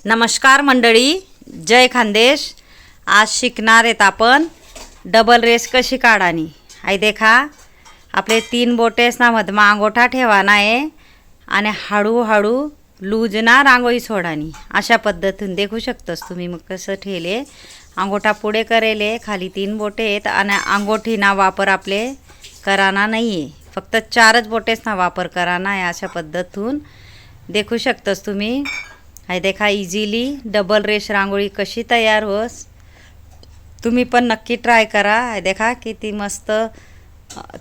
नमस्कार मंडळी, जय खानदेश। आज शिकणार आहेत आपण डबल रेस कशी काढानी। आई देखा आपले 3 बोटेस ना मधमा अंगोठा ठेवाना आहे आणि हळूहळू लूज ना रांगोळी सोडानी। अशा पद्धतीने देखू शकतोस तुम्ही मग कसं ठेले अंगोठा पुढे करेले, खाली 3 बोटे आहेत आणि अंगोठीना वापर आपले कराना नाहीये, फक्त 4च बोटेसना वापर कराना आहे। अशा पद्धतीतून देखू शकतोस तुम्ही। हाय देखा इझिली डबल रेश रांगोळी कशी तयार होस, तुम्ही पण नक्की ट्राय करा। हाय देखा किती मस्त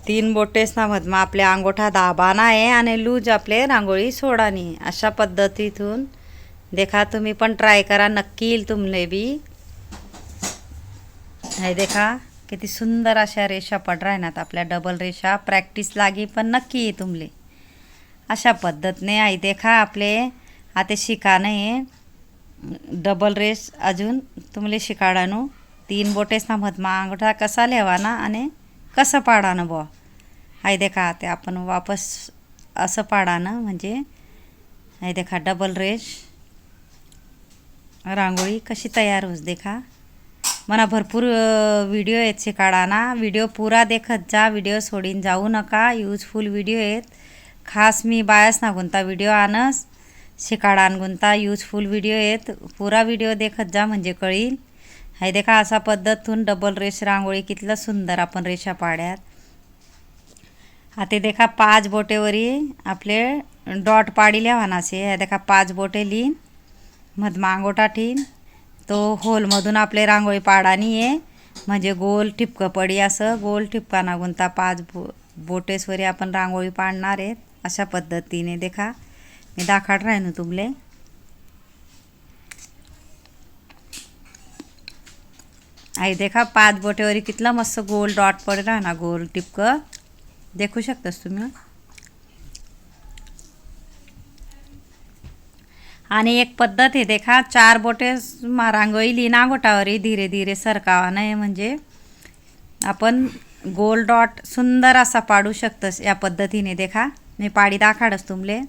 3 बोटेसना मधमा आपले अंगोठा दाबाना आहे आणि लूज आपले रांगोळी सोडानी। अशा पद्धतीतून देखा तुम्ही पण ट्राय करा, नक्की येईल तुमले बी। हाय देखा किती सुंदर अशा रेषा पड राहणार आपल्या डबल रेषा, प्रॅक्टिस लागी पण नक्की ये तुमले। अशा पद्धतीने हाय देखा आपले आता शिकाणं आहे डबल रेस। अजून तुमले शिकाडानो 3 बोटेसना मधमा अंगठा कसा लेवाना आणि कसं पाडानं बुवा। हाय देखा ते आपण वापस असं पाडानं म्हणजे हाय देखा डबल रेस रांगोळी कशी तयार होस। देखा मना भरपूर व्हिडिओ आहेत शिकाडाना, व्हिडिओ पूरा देखत जा, व्हिडिओ सोडीन जाऊ नका। यूजफुल व्हिडिओ आहेत, खास मी बायास ना गुंता व्हिडिओ आणस शिकाडान गुंता यूजफुल व्हिडिओ आहेत, पूरा व्हिडिओ देखत जा म्हणजे कळील। हाय देखा अशा पद्धतीतून डबल रेस रांगोळी कितलं सुंदर आपण रेषा पाड्यात। आता देखा 5 बोटेवरी आपले डॉट पाडिल्या वानासे। हाय देखा 5 बोटे लीन मधमा अंगोठा ठीन तो होल मधून आपले रांगोळी पाडानी आहे, म्हणजे गोल ठिपकं पडी असं गोल ठिपकाना गुंता 5 बोटेसवरी आपण रांगोळी पाडणार आहेत। अशा पद्धतीने देखा मी दाखवत राहीन तुमले। आई देखा 5 बोटेवरी कितला मस्त गोल डॉट पड राहना, गोल टिपकं देखू शकतास तुम्ही। आणि एक पद्धत आहे देखा 4 बोटे रांगोळी लीना गोटावरी धीरे धीरे सरकावा नाही, म्हणजे आपण गोल डॉट सुंदर असा पाडू शकतस। या पद्धतीने देखा मी पाडी दाखवतस तुमले।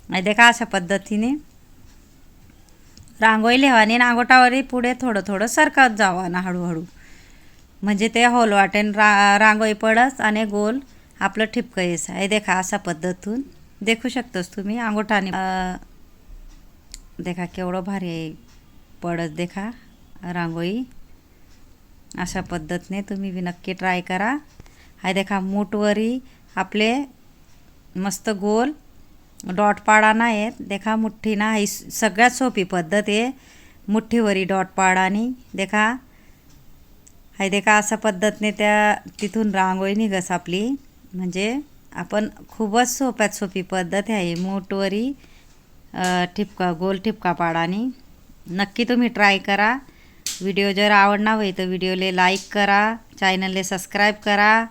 आणि देखा अशा पद्धतीने रांगोळी लेवानी नागोटावरी पुढे थोडं थोडं सरकत जावा ना हळूहळू, म्हणजे ते होल वाटेन रांगोळी पडस आणि गोल आपलं ठिपकं येस। आहे देखा अशा पद्धतीतून देखू शकतोस तुम्ही अंगोठाने देखा केवढं भारी पडस देखा रांगोळी। अशा पद्धतीने तुम्ही भी नक्की ट्राय करा। आहे देखा मूठवरी आपले मस्त गोल डॉट पाडाना आहेत। देखा मुठ्ठीना ही सगळ्यात सोपी पद्धत आहे, मुठ्ठीवरी डॉट पाडानी। देखा हाय देखा अशा पद्धतीने त्या तिथून रांगोळी निघस आपली, म्हणजे आपण खूपच सोप्यात सोपी पद्धत आहे मूठवरी ठिपका गोल ठिपका पाडानी। नक्की तुम्ही ट्राय करा। व्हिडिओ जर आवडना होई तर व्हिडिओले लाईक करा, चॅनलले सबस्क्राईब करा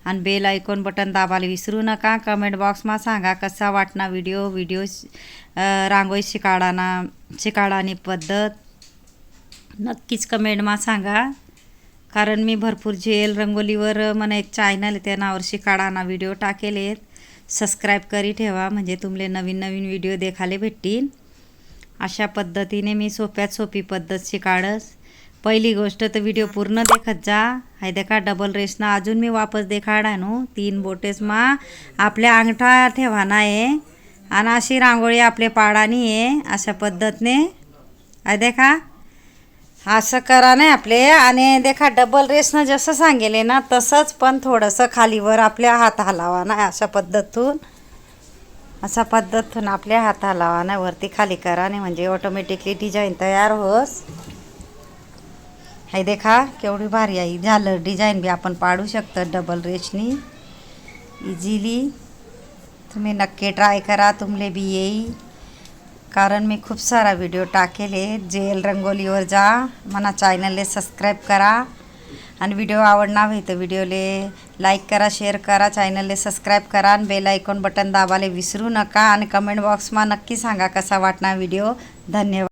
आणि बेल आयकॉन बटन दाबायला विसरू नका। कमेंट बॉक्समा सांगा कसा वाटना व्हिडिओ रांगोळी शिकाडानी पद्धत नक्कीच कमेंटमा सांगा, कारण मी भरपूर जेल रंगोलीवर मला एक चॅनल त्या नावावर शिकाडाना व्हिडिओ टाकेले आहेत। सबस्क्राईब करी ठेवा म्हणजे तुमले नवीन नवीन व्हिडिओ देखाले भेटतील। अशा पद्धतीने मी सोप्यात सोपी पद्धत शिकाडस। पहिली गोष्ट तर व्हिडिओ पूर्ण देखत जा। हाय देखा डबल रेसना अजून मी वापस देखाडानो 3 बोटेसमा आपल्या अंगठा ठेवाना आहे आणि अशी रांगोळी आपले पाडानी आहे। अशा पद्धतीने हाय देखा असं करा नाही आपले। आणि देखा डबल रेसनं जसं सांगेले ना तसंच पण थोडंसं खालीवर आपल्या हात हलावा ना। अशा पद्धतीतून आपल्या हात हलावा ना, वरती खाली करा नाही म्हणजे ऑटोमॅटिकली डिझाईन तयार होस। हाय देखा केवढी भारी आहे झालं डिझाईन बी आपण पाडू शकतो डबल रेसनी इझिली। तुम्ही नक्की ट्राय करा, तुमले बी येईल, कारण मी खूप सारा व्हिडिओ टाकेले जेल रंगोलीवर जा। मना चॅनलले सबस्क्राईब करा आणि व्हिडिओ आवडना होई तर व्हिडिओले लाईक करा, शेअर करा, चॅनलले सबस्क्राईब करा आणि बेल आयकॉन बटन दाबायला विसरू नका। आणि कमेंट बॉक्समा नक्की सांगा कसा वाटना व्हिडिओ। धन्यवाद।